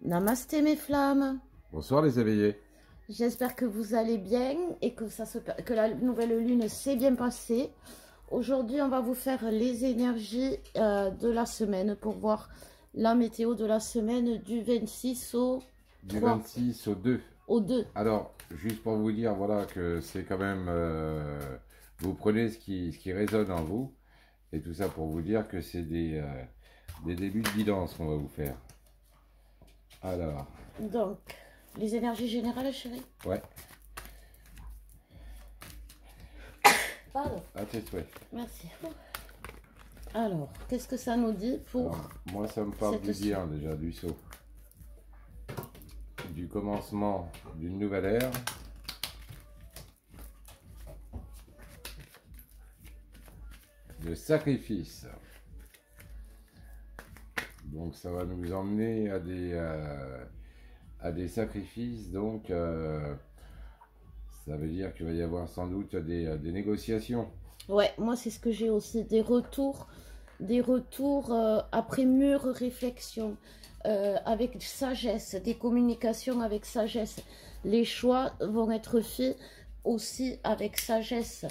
Namasté mes flammes, Bonsoir les éveillés. j'espère que vous allez bien et que la nouvelle lune s'est bien passée. Aujourd'hui on va vous faire les énergies de la semaine pour voir la météo de la semaine du 26 au Du 3, 26 au 2. au 2. Alors, juste pour vous dire, voilà, que c'est quand même... vous prenez ce qui résonne en vous. Et tout ça pour vous dire que c'est des débuts de guidance qu'on va vous faire. Alors, Donc, les énergies générales chérie. ouais, Pardon, à tes souhaits. merci. Alors, qu'est-ce que ça nous dit pour... Alors, moi, ça me parle du bien déjà, du saut. Du commencement d'une nouvelle ère. De sacrifice. Donc ça va nous emmener à des sacrifices. Donc ça veut dire qu'il va y avoir sans doute des négociations. Ouais, moi c'est ce que j'ai aussi, des retours après mûre réflexion, avec sagesse, des communications avec sagesse. Les choix vont être faits aussi avec sagesse.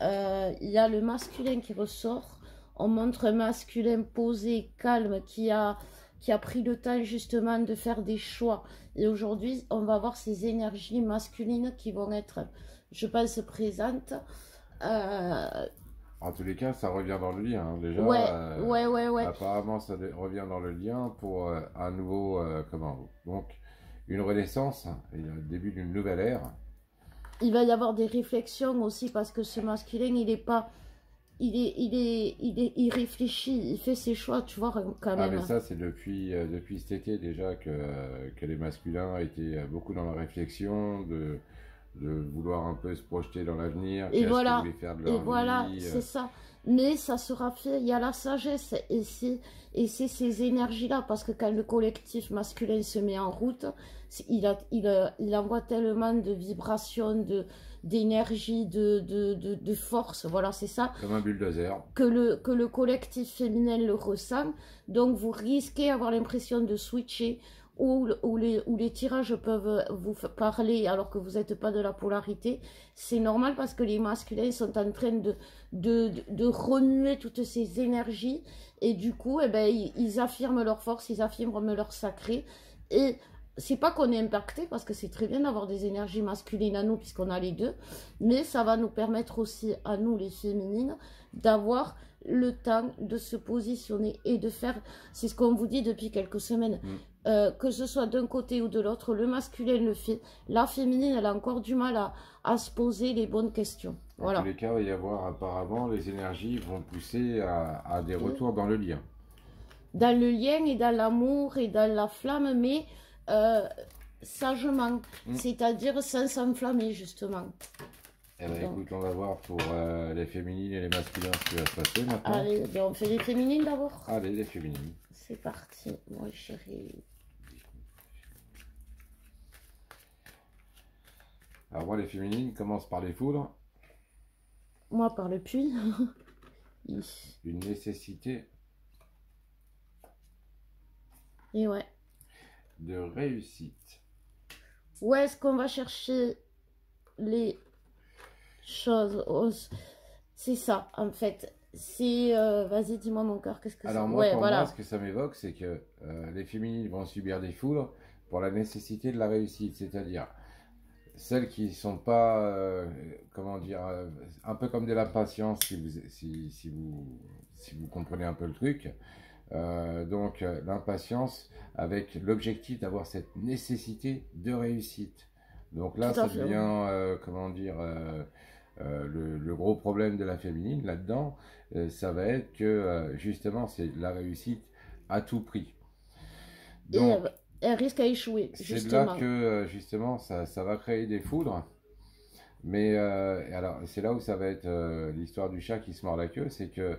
Il y a le masculin qui ressort. On montre un masculin posé, calme, qui a pris le temps justement de faire des choix. Et aujourd'hui, on va voir ces énergies masculines qui vont être, je pense, présentes. En tous les cas, ça revient dans le lien. Hein. Déjà, Ouais. apparemment, ça revient dans le lien pour un nouveau... donc, une renaissance et le début d'une nouvelle ère. Il va y avoir des réflexions aussi parce que ce masculin, il est pas... Il réfléchit, il fait ses choix, tu vois, quand même. Ah, mais ça, c'est depuis cet été déjà que les masculins étaient beaucoup dans la réflexion de vouloir un peu se projeter dans l'avenir, Et voilà, qu'ils voulaient faire de leur vie. voilà, c'est ça. Mais ça sera fait, il y a la sagesse, et c'est ces énergies-là, parce que quand le collectif masculin se met en route, il envoie tellement de vibrations, d'énergie, de force, voilà, c'est ça. Comme un bulldozer. Que le collectif féminin le ressent, donc vous risquez d'avoir l'impression de switcher, où les tirages peuvent vous parler alors que vous n'êtes pas de la polarité. C'est normal parce que les masculins sont en train de remuer toutes ces énergies et du coup eh ben, ils affirment leur force, ils affirment leur sacré. Et c'est pas qu'on est impacté parce que c'est très bien d'avoir des énergies masculines à nous puisqu'on a les deux, mais ça va nous permettre aussi à nous les féminines d'avoir le temps de se positionner et de faire, c'est ce qu'on vous dit depuis quelques semaines, que ce soit d'un côté ou de l'autre, le masculin le fait, la féminine elle a encore du mal à se poser les bonnes questions. Voilà. En tous les cas, il va y avoir apparemment, les énergies vont pousser à des retours dans le lien. Dans le lien et dans l'amour et dans la flamme, mais sagement, c'est-à-dire sans s'enflammer justement. Eh ben, écoute, on va voir pour les féminines et les masculins ce qui va se passer maintenant. Allez, ben, on fait les féminines d'abord. Allez, les féminines. C'est parti, mon chéri. Alors moi, les féminines commencent par les foudres. Moi, par le puits. Une nécessité Et ouais. de réussite. Où est-ce qu'on va chercher les choses? C'est ça, en fait. C'est... vas-y, dis-moi mon cœur, qu'est-ce que c'est? Alors moi, pour moi, ce que ça m'évoque, c'est que les féminines vont subir des foudres pour la nécessité de la réussite. C'est-à-dire, celles qui ne sont pas, comment dire, un peu comme de l'impatience, si vous comprenez un peu le truc. Donc l'impatience avec l'objectif d'avoir cette nécessité de réussite. Donc là, ça devient, comment dire, le gros problème de la féminine là-dedans, ça va être que justement, c'est la réussite à tout prix. Donc, et elle risque à échouer, justement. C'est là que justement, ça va créer des foudres. Mais alors, c'est là où ça va être l'histoire du chat qui se mord la queue, c'est que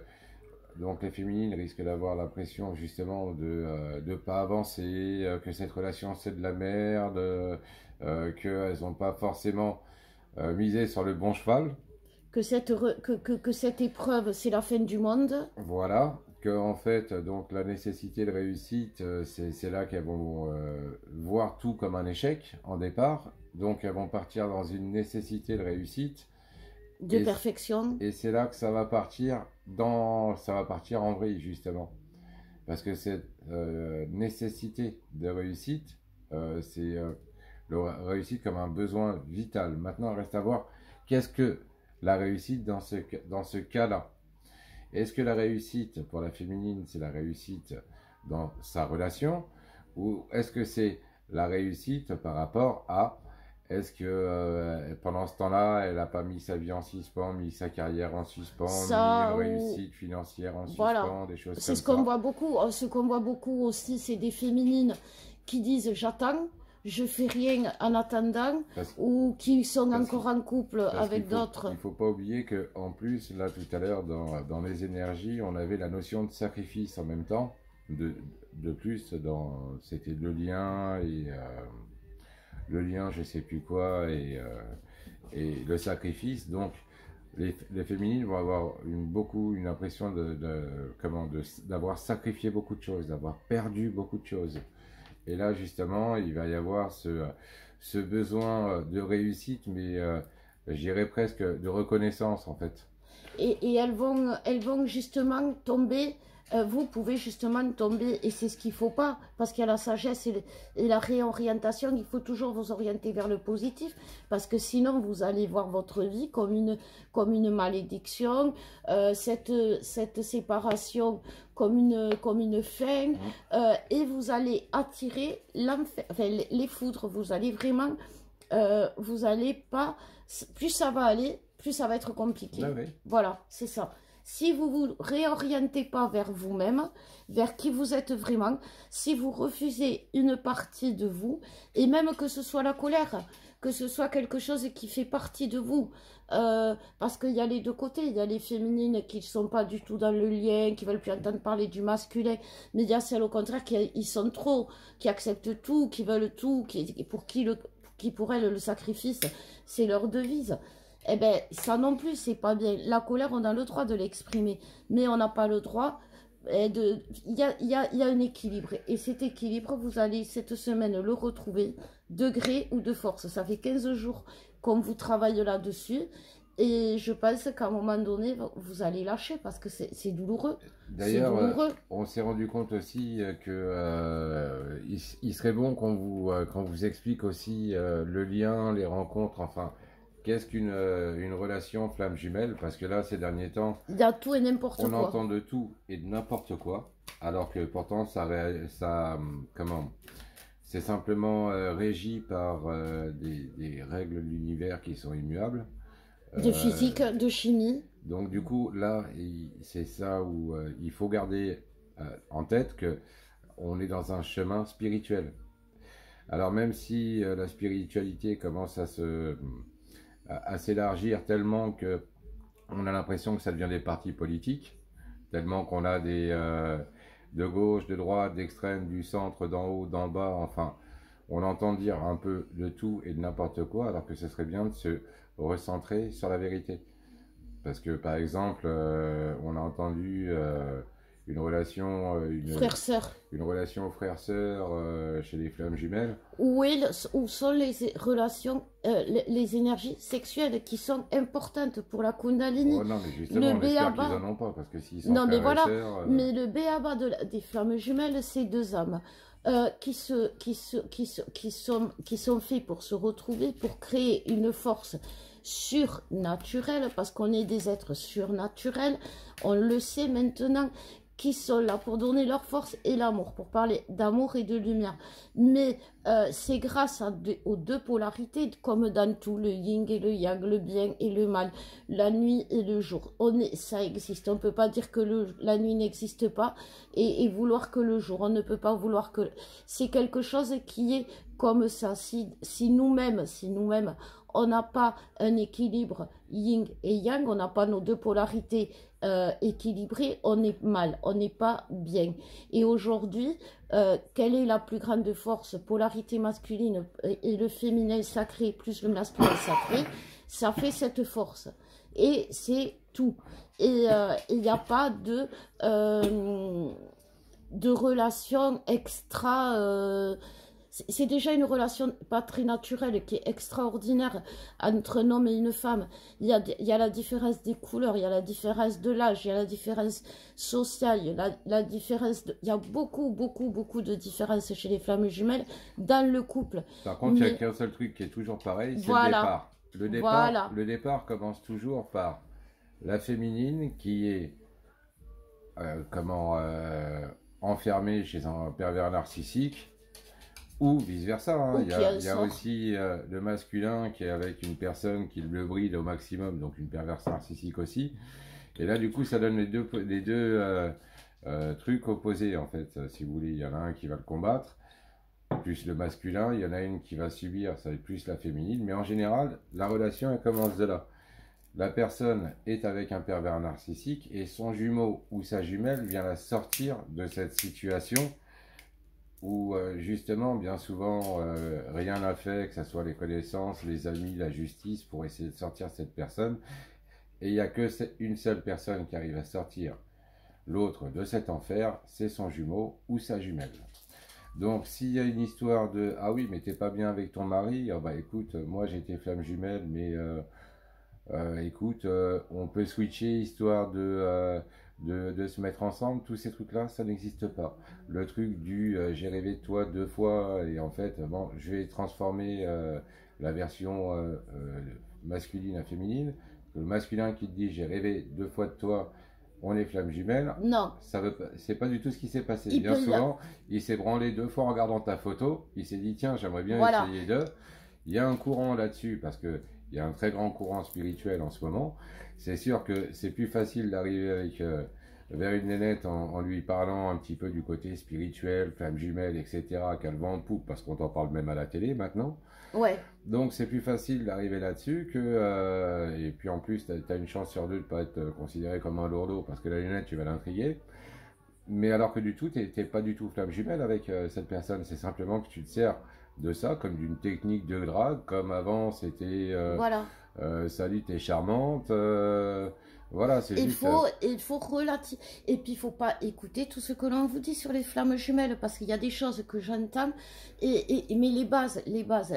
donc les féminines risquent d'avoir l'impression justement de ne pas avancer, que cette relation c'est de la merde, qu'elles n'ont pas forcément misé sur le bon cheval. Que cette épreuve c'est la fin du monde. Voilà, qu'en fait, donc la nécessité de réussite, c'est là qu'elles vont voir tout comme un échec en départ. Donc elles vont partir dans une nécessité de réussite. De perfection. Et c'est là que ça va partir en vrille, justement. Parce que cette nécessité de réussite, c'est le réussite comme un besoin vital. Maintenant, il reste à voir qu'est-ce que la réussite dans ce cas-là. Est-ce que la réussite pour la féminine, c'est la réussite dans sa relation, ou est-ce que c'est la réussite par rapport à, est-ce que pendant ce temps-là, elle n'a pas mis sa vie en suspens, mis sa carrière en suspens, mis une réussite financière en suspens, des choses comme ça. C'est ce qu'on voit beaucoup. Ce qu'on voit beaucoup aussi, c'est des féminines qui disent j'attends, je fais rien en attendant, ou qui sont encore en couple avec d'autres. Il ne faut pas oublier qu'en plus, là tout à l'heure, dans les énergies, on avait la notion de sacrifice en même temps. De plus, c'était le lien et le lien, je sais plus quoi, et le sacrifice. Donc, les féminines vont avoir une impression d'avoir sacrifié beaucoup de choses, d'avoir perdu beaucoup de choses. Et là, justement, il va y avoir ce besoin de réussite, mais j'irais presque de reconnaissance, en fait. Et elles vont justement tomber, vous pouvez justement tomber, et c'est ce qu'il ne faut pas, parce qu'il y a la sagesse et la réorientation, il faut toujours vous orienter vers le positif, parce que sinon vous allez voir votre vie comme une malédiction, cette séparation comme une fin, et vous allez attirer les foudres, vous allez vraiment, vous allez pas, plus ça va aller, plus ça va être compliqué. Ah oui. Voilà, c'est ça. Si vous vous réorientez pas vers vous-même, vers qui vous êtes vraiment, si vous refusez une partie de vous, et même que ce soit la colère, que ce soit quelque chose qui fait partie de vous, parce qu'il y a les deux côtés, il y a les féminines qui ne sont pas du tout dans le lien, qui veulent plus entendre parler du masculin, mais il y a celles au contraire qui sont trop, qui acceptent tout, qui veulent tout, qui pour elles le sacrifice, c'est leur devise. Eh bien, ça non plus, c'est pas bien. La colère, on a le droit de l'exprimer, mais on n'a pas le droit de... Il y a un équilibre. Et cet équilibre, vous allez cette semaine le retrouver, de gré ou de force. Ça fait 15 jours qu'on vous travaille là-dessus. Et je pense qu'à un moment donné, vous allez lâcher parce que c'est douloureux. D'ailleurs, on s'est rendu compte aussi que il serait bon qu'on vous explique aussi le lien, les rencontres, enfin... Qu'est-ce qu'une relation flamme jumelle? Parce que là, ces derniers temps, il y a tout et n'importe quoi. On entend de tout et de n'importe quoi, alors que pourtant, c'est simplement régi par des règles de l'univers qui sont immuables. De physique, de chimie. Donc du coup, là, c'est ça où il faut garder en tête que on est dans un chemin spirituel. Alors même si la spiritualité commence à s'élargir tellement que on a l'impression que ça devient des partis politiques, tellement qu'on a de gauche, de droite, d'extrême, du centre, d'en haut, d'en bas, enfin, on entend dire un peu de tout et de n'importe quoi, alors que ce serait bien de se recentrer sur la vérité. Parce que, par exemple, on a entendu une relation frère-sœur chez les flammes jumelles. Où sont les relations, les énergies sexuelles qui sont importantes pour la Kundalini. Oh non, mais justement, on espère qu'ils n'en ont pas, parce que s'ils sont frères et sœurs... Mais le béaba des flammes jumelles, c'est deux âmes qui sont faits pour se retrouver, pour créer une force surnaturelle, parce qu'on est des êtres surnaturels, on le sait maintenant, qui sont là pour donner leur force et l'amour, pour parler d'amour et de lumière. Mais c'est grâce aux deux polarités, comme dans tout, le yin et le yang, le bien et le mal, la nuit et le jour. Ça existe, on ne peut pas dire que la nuit n'existe pas et vouloir que le jour, on ne peut pas vouloir que... C'est quelque chose qui est comme ça. Si nous-mêmes, on n'a pas un équilibre yin et yang, on n'a pas nos deux polarités équilibrées, on est mal, on n'est pas bien. Et aujourd'hui, quelle est la plus grande force? Polarité masculine et le féminin sacré plus le masculin sacré, ça fait cette force. et c'est tout. Et il n'y a pas de relation extra... c'est déjà une relation pas très naturelle qui est extraordinaire entre un homme et une femme. Il y a la différence des couleurs, il y a la différence de l'âge, il y a la différence sociale, la différence il y a beaucoup de différences chez les flammes jumelles dans le couple. Par contre, il n'y a qu'un seul truc qui est toujours pareil, c'est voilà, le départ. Le départ commence toujours par la féminine qui est enfermée chez un pervers narcissique. Ou vice-versa, hein. Il y a aussi le masculin qui est avec une personne qui le bride au maximum, donc une perverse narcissique aussi. Et là, du coup, ça donne les deux trucs opposés, en fait. Si vous voulez, il y en a un qui va le combattre, plus le masculin. Il y en a une qui va subir, ça va être plus la féminine. Mais en général, la relation, elle commence de là. La personne est avec un pervers narcissique et son jumeau ou sa jumelle vient la sortir de cette situation où justement, bien souvent, rien n'a fait, que ce soit les connaissances, les amis, la justice, pour essayer de sortir cette personne. Et il n'y a qu'une seule personne qui arrive à sortir l'autre de cet enfer, c'est son jumeau ou sa jumelle. Donc, s'il y a une histoire de « Ah oui, mais t'es pas bien avec ton mari », oh bah écoute, moi j'ai été flamme jumelle, mais écoute, on peut switcher histoire de se mettre ensemble, tous ces trucs-là, ça n'existe pas. Le truc du j'ai rêvé de toi 2 fois et en fait, bon, je vais transformer la version masculine à féminine. Le masculin qui te dit j'ai rêvé 2 fois de toi, on est flamme jumelle. Non. C'est pas du tout ce qui s'est passé. Bien souvent, il s'est branlé 2 fois en regardant ta photo, il s'est dit tiens, j'aimerais bien essayer de. Il y a un courant là-dessus parce que il y a un très grand courant spirituel en ce moment. C'est sûr que c'est plus facile d'arriver vers une nénette en lui parlant un petit peu du côté spirituel, flamme jumelle, etc. qu'elle vend en poupe, parce qu'on t'en parle même à la télé maintenant. Ouais. Donc c'est plus facile d'arriver là-dessus que... et puis en plus, tu as une chance sur 2 de ne pas être considéré comme un lourdeau, parce que la lunette, tu vas l'intriguer. Mais alors que du tout, tu n'es pas du tout flamme jumelle avec cette personne. C'est simplement que tu te sers de ça comme d'une technique de drague, comme avant c'était salut, t'es charmante, voilà, c'est juste... Il faut relativiser, et puis il faut pas écouter tout ce que l'on vous dit sur les flammes jumelles, parce qu'il y a des choses que j'entends, mais les bases,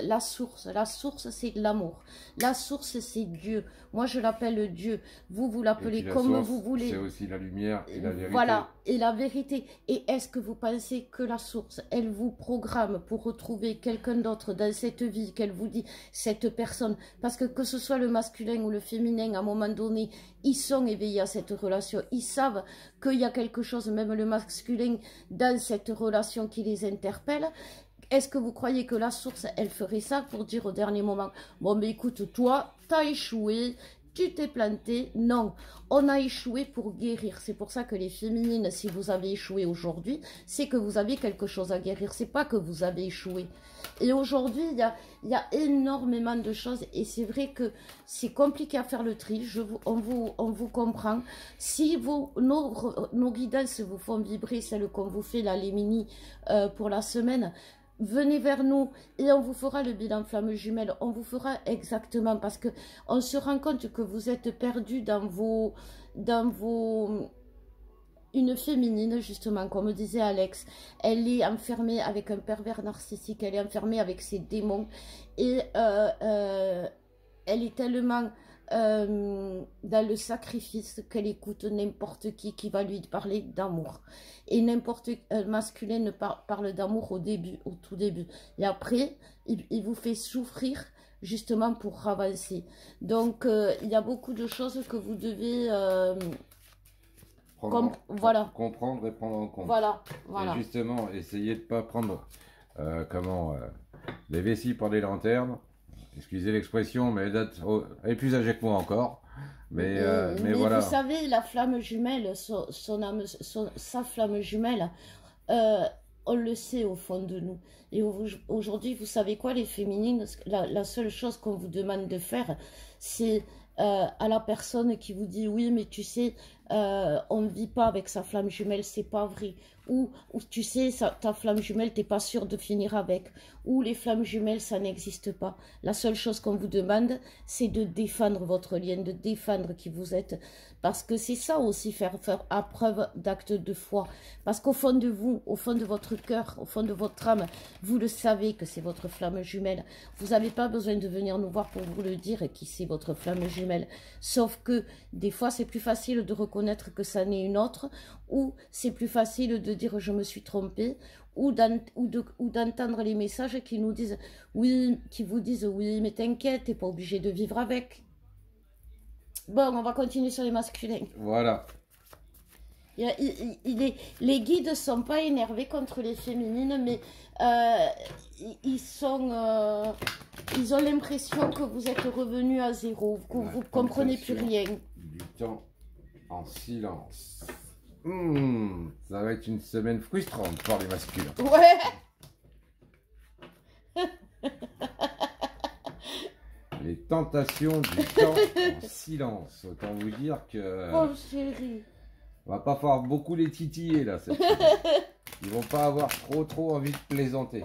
la source c'est l'amour, la source c'est Dieu, moi je l'appelle Dieu, vous l'appelez comme vous voulez. C'est aussi la lumière et la vérité. Voilà, et la vérité. Et est-ce que vous pensez que la source, elle vous programme pour retrouver quelqu'un d'autre dans cette vie, qu'elle vous dit, cette personne, parce que ce soit le masculin ou le féminin, à un moment donné, ils sont éveillés à cette relation, ils savent qu'il y a quelque chose, même le masculin, dans cette relation qui les interpelle. Est-ce que vous croyez que la source, elle ferait ça pour dire au dernier moment, bon mais écoute, toi, t'as échoué, tu t'es planté? Non, on a échoué pour guérir. C'est pour ça que les féminines, si vous avez échoué aujourd'hui, c'est que vous avez quelque chose à guérir. C'est pas que vous avez échoué. Et aujourd'hui, il y a énormément de choses. Et c'est vrai que c'est compliqué à faire le tri. On vous comprend. Si nos guidances vous font vibrer, celles qu'on vous fait, là, les mini pour la semaine, venez vers nous et on vous fera le bilan flamme jumelle, on vous fera exactement, parce que on se rend compte que vous êtes perdu dans vos une féminine, justement, comme disait Alex, elle est enfermée avec un pervers narcissique, elle est enfermée avec ses démons et elle est tellement dans le sacrifice qu'elle écoute n'importe qui va lui parler d'amour. Et n'importe masculin ne parle d'amour au tout début. Et après, il vous fait souffrir justement pour avancer. Donc, il y a beaucoup de choses que vous devez... comprendre et prendre en compte. Voilà. Et justement, essayez de ne pas prendre les vessies pour des lanternes. Excusez l'expression, mais elle est plus âgée que moi encore. Mais voilà. Vous savez, la flamme jumelle, sa flamme jumelle, on le sait au fond de nous. Et aujourd'hui, vous savez quoi, les féminines, la seule chose qu'on vous demande de faire, c'est à la personne qui vous dit, oui, mais tu sais, on ne vit pas avec sa flamme jumelle, c'est pas vrai. Ou tu sais, ta flamme jumelle, t'es pas sûr de finir avec. Ou les flammes jumelles, ça n'existe pas. La seule chose qu'on vous demande, c'est de défendre votre lien, de défendre qui vous êtes. Parce que c'est ça aussi, faire à preuve d'acte de foi. Parce qu'au fond de vous, au fond de votre cœur, au fond de votre âme, vous le savez que c'est votre flamme jumelle. Vous n'avez pas besoin de venir nous voir pour vous le dire qui c'est votre flamme jumelle. Sauf que des fois, c'est plus facile de reconnaître que ça n'est une autre, ou c'est plus facile de dire je me suis trompée, ou d'entendre les messages qui nous disent oui, qui vous disent oui, mais t'inquiète, t'es pas obligé de vivre avec. Bon, on va continuer sur les masculins. Voilà. Les guides ne sont pas énervés contre les féminines, mais ils ont l'impression que vous êtes revenus à zéro, que vous ne comprenez plus rien. Du temps en silence. Ça va être une semaine frustrante pour les masculins. Ouais. Les tentations du temps en silence. Autant vous dire que... Oh chérie. On va pas faire beaucoup les titiller là cette semaine. Ils vont pas avoir trop envie de plaisanter.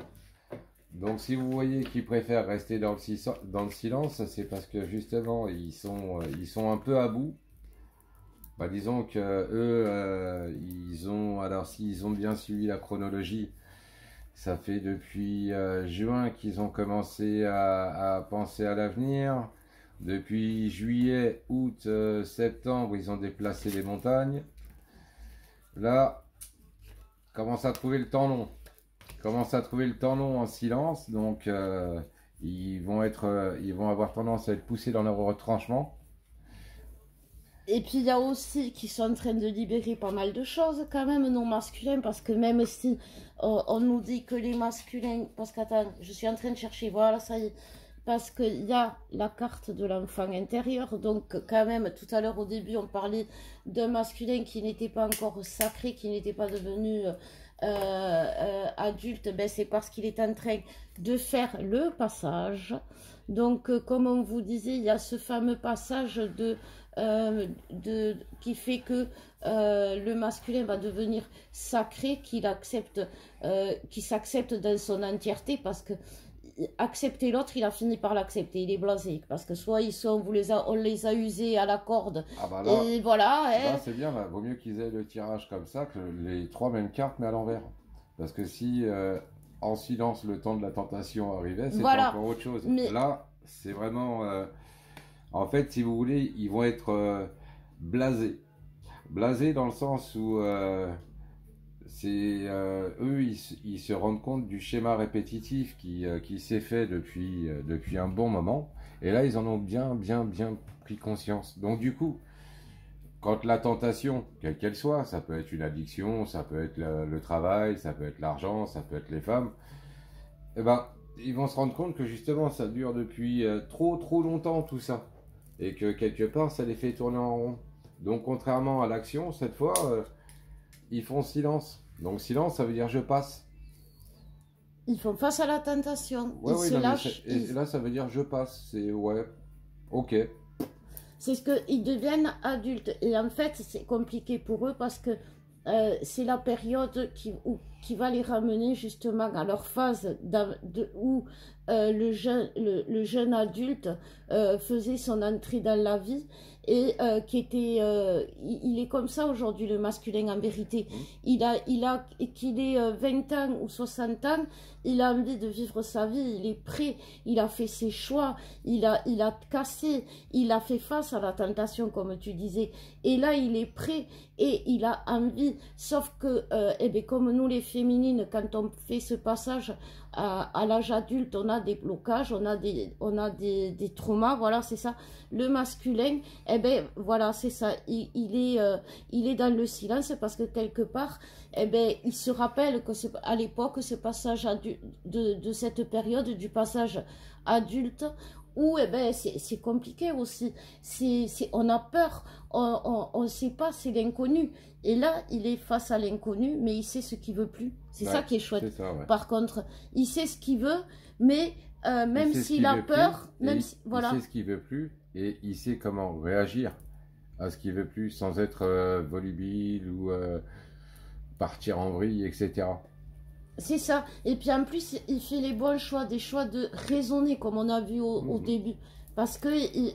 Donc si vous voyez qu'ils préfèrent rester dans le silence, c'est parce que justement ils sont un peu à bout. Bah, disons que eux, alors s'ils ont bien suivi la chronologie, ça fait depuis juin qu'ils ont commencé à penser à l'avenir. Depuis juillet, août, septembre, ils ont déplacé les montagnes. Là, commence à trouver le temps long. Commence à trouver le temps long en silence, donc ils vont avoir tendance à être poussés dans leur retranchement. Et puis il y a aussi qui sont en train de libérer pas mal de choses quand même, non masculins, parce que même si on nous dit que les masculins, parce qu'attends, je suis en train de chercher, voilà, ça y est, parce qu'il y a la carte de l'enfant intérieur, donc quand même, tout à l'heure au début, on parlait d'un masculin qui n'était pas encore sacré, qui n'était pas devenu adulte, ben c'est parce qu'il est en train de faire le passage. Donc, comme on vous disait, il y a ce fameux passage qui fait que le masculin va devenir sacré, qu'il s'accepte dans son entièreté, parce que accepter l'autre, il a fini par l'accepter, il est blasé, parce que soit on les a usés à la corde, ah bah là, et voilà. Là, c'est bien, là. Vaut mieux qu'ils aient le tirage comme ça que les trois mêmes cartes mais à l'envers. Parce que si en silence le temps de la tentation arrivait, c'est encore autre chose. Mais... Là, c'est vraiment... en fait, si vous voulez, ils vont être blasés. Blasés dans le sens où eux, ils se rendent compte du schéma répétitif qui s'est fait depuis un bon moment. Et là, ils en ont bien pris conscience. Donc du coup, quand la tentation, quelle qu'elle soit, ça peut être une addiction, ça peut être le travail, ça peut être l'argent, ça peut être les femmes, eh ben, ils vont se rendre compte que justement, ça dure depuis trop longtemps tout ça. Et que quelque part, ça les fait tourner en rond. Donc contrairement à l'action, cette fois, ils font silence. Donc silence, ça veut dire je passe. Ils font face à la tentation. Ouais, ils se lâchent. Et là, ça veut dire je passe. C'est ouais, ok. C'est ce qu'ils deviennent adultes. Et en fait, c'est compliqué pour eux parce que c'est la période qui va les ramener justement à leur phase où le jeune adulte faisait son entrée dans la vie et il est comme ça aujourd'hui, le masculin, en vérité. Qu'il ait 20 ans ou 60 ans, il a envie de vivre sa vie, il est prêt, il a fait ses choix, il a cassé, il a fait face à la tentation, comme tu disais, et là il est prêt et il a envie, sauf que comme nous les féminines, quand on fait ce passage à l'âge adulte, on a des blocages, on a des traumas, voilà, c'est ça. Le masculin, voilà, c'est ça, il est dans le silence parce que quelque part, il se rappelle que à l'époque, ce passage de cette période du passage adulte, où c'est compliqué aussi, on a peur, on ne sait pas, c'est l'inconnu. Et là, il est face à l'inconnu, mais il sait ce qu'il veut plus. C'est ça qui est chouette. Par contre, il sait ce qu'il veut, mais même s'il a peur, voilà. Il sait ce qu'il veut plus et il sait comment réagir à ce qu'il veut plus sans être volubile ou partir en vrille, etc. C'est ça. Et puis en plus, il fait les bons choix, des choix de raisonner, comme on a vu au début. Parce que,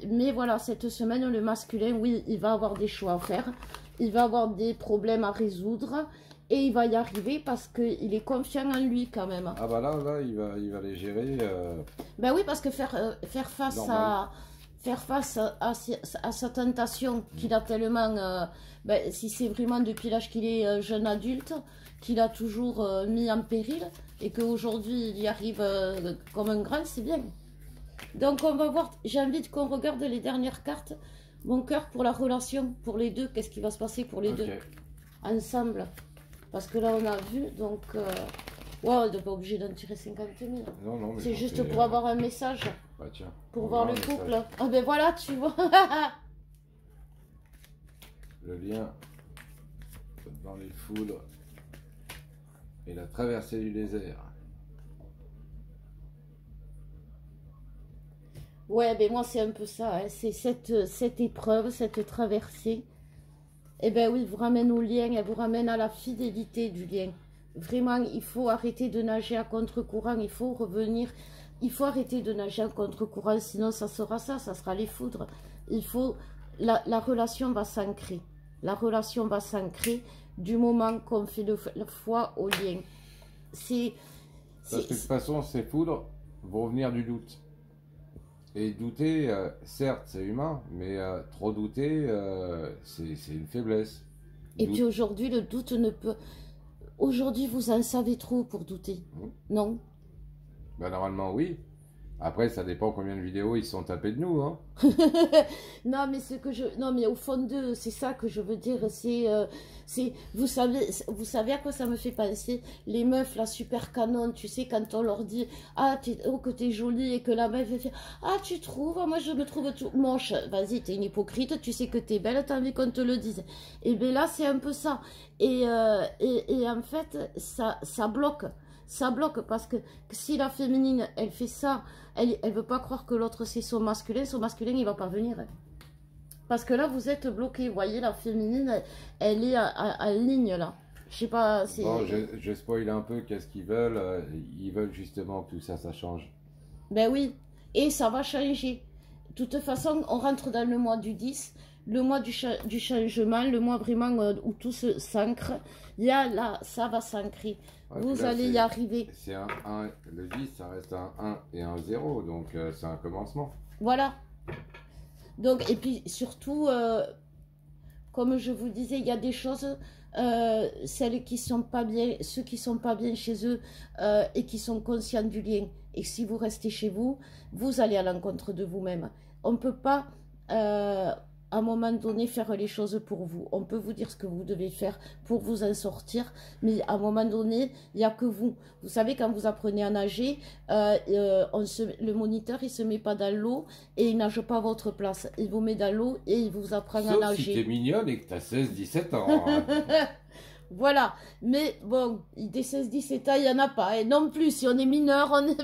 mais voilà, cette semaine, le masculin, oui, il va avoir des choix à faire. Il va avoir des problèmes à résoudre. Et il va y arriver parce qu'il est confiant en lui quand même. Ah bah là il va les gérer. Ben oui, parce que faire face Normal. à sa tentation qu'il a tellement, ben, si c'est vraiment depuis l'âge qu'il est jeune adulte, qu'il a toujours mis en péril et qu'aujourd'hui il y arrive comme un grand, c'est bien. Donc on va voir, j'ai envie qu'on regarde les dernières cartes. Mon cœur pour la relation, pour les deux, qu'est-ce qui va se passer pour les deux ensemble. Parce que là on a vu, donc ouais, on n'est pas obligé d'en tirer 50 000. Non, non, mais c'est juste pour avoir un message. Bah tiens. Pour voir le couple. Ah ben voilà, tu vois. Le lien dans les foudres et la traversée du désert. Ouais, ben moi c'est un peu ça, hein. C'est cette épreuve, cette traversée. Eh ben oui, vous ramène au lien, elle vous ramène à la fidélité du lien. Vraiment, il faut arrêter de nager à contre-courant, il faut revenir, il faut arrêter de nager à contre-courant, sinon ça sera les foudres. Il faut, la relation va s'ancrer. La relation va s'ancrer du moment qu'on fait le foi au lien. Parce que de toute façon, ces foudres vont venir du doute. Et douter, certes, c'est humain, mais trop douter, c'est une faiblesse. Et puis aujourd'hui, le doute ne peut... Aujourd'hui, vous en savez trop pour douter, non? Ben, normalement, oui. Après, ça dépend combien de vidéos ils se sont tapés de nous, hein. Non, mais non, mais au fond d'eux, c'est ça que je veux dire. Vous savez à quoi ça me fait penser? Les meufs, la super canon, tu sais, quand on leur dit, ah, que t'es jolie, et que la meuf fait, ah, tu trouves? Moi, je me trouve tout moche. Vas-y, t'es une hypocrite, tu sais que t'es belle, t'as envie qu'on te le dise. Et bien là, c'est un peu ça. Et en fait, ça bloque. Ça bloque parce que si la féminine, elle fait ça, elle veut pas croire que l'autre c'est son masculin il va pas venir. Parce que là, vous êtes bloqué, vous voyez, la féminine, elle est à ligne là. Je sais pas, c'est... Bon, je spoil un peu qu'est-ce qu'ils veulent. Ils veulent justement que tout ça, ça change. Ben oui, et ça va changer. De toute façon, on rentre dans le mois du 10, le mois du changement, le mois vraiment où tout s'ancre. Là, ça va s'ancrer. Ouais, vous là, allez y arriver. C'est un 1, le 10, ça reste un 1 et un 0, donc c'est un commencement. Voilà. Donc, et puis surtout, comme je vous disais, il y a des choses, celles qui sont pas bien, ceux qui sont pas bien chez eux et qui sont conscients du lien. Et si vous restez chez vous, vous allez à l'encontre de vous-même. On ne peut pas, à un moment donné, faire les choses pour vous. On peut vous dire ce que vous devez faire pour vous en sortir, mais à un moment donné, il n'y a que vous. Vous savez, quand vous apprenez à nager, le moniteur, il ne se met pas dans l'eau et il nage pas à votre place. Il vous met dans l'eau et il vous apprend à nager. Si tu es mignonne et que tu as 16-17 ans. Voilà, mais bon, des 16-17 ans, il n'y en a pas. Et non plus, si on est mineur, on est...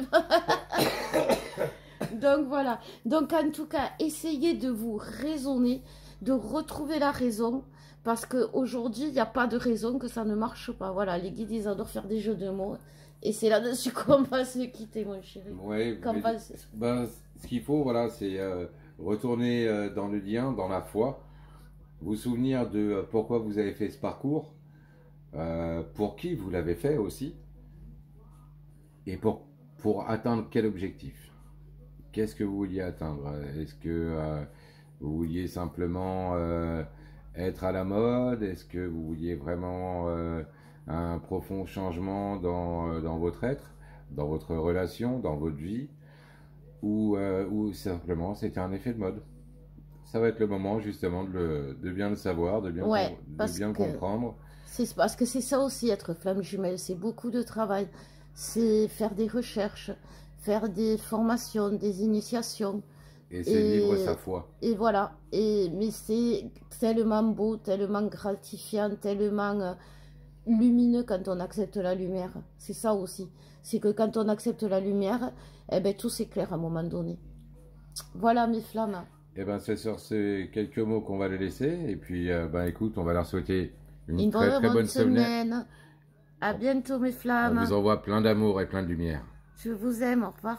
Donc voilà, donc en tout cas, essayez de vous raisonner, de retrouver la raison, parce qu'aujourd'hui, il n'y a pas de raison que ça ne marche pas. Voilà, les guides, ils adorent faire des jeux de mots, et c'est là-dessus qu'on va se quitter, mon chéri. Oui, ben, ce qu'il faut, voilà, c'est retourner dans le lien, dans la foi, vous souvenir de pourquoi vous avez fait ce parcours, pour qui vous l'avez fait aussi, et pour atteindre quel objectif. Qu'est-ce que vous vouliez atteindre? Est-ce que vous vouliez simplement être à la mode? Est-ce que vous vouliez vraiment un profond changement dans votre être, dans votre relation, dans votre vie? Ou simplement c'était un effet de mode? Ça va être le moment justement de bien le savoir, de bien comprendre. C'est parce que c'est ça aussi, être flamme jumelle, c'est beaucoup de travail. C'est faire des recherches, faire des formations, des initiations. Et c'est vivre sa foi. Et voilà. Mais c'est tellement beau, tellement gratifiant, tellement lumineux quand on accepte la lumière. C'est ça aussi. C'est que quand on accepte la lumière, eh ben, tout s'éclaire à un moment donné. Voilà mes flammes. Et ben c'est sur ces quelques mots qu'on va les laisser. Et puis, ben écoute, on va leur souhaiter une Une très très bonne bonne semaine. semaine. À bientôt mes On vous flammes. envoie plein d'amour et plein de lumière. Je vous aime, au revoir.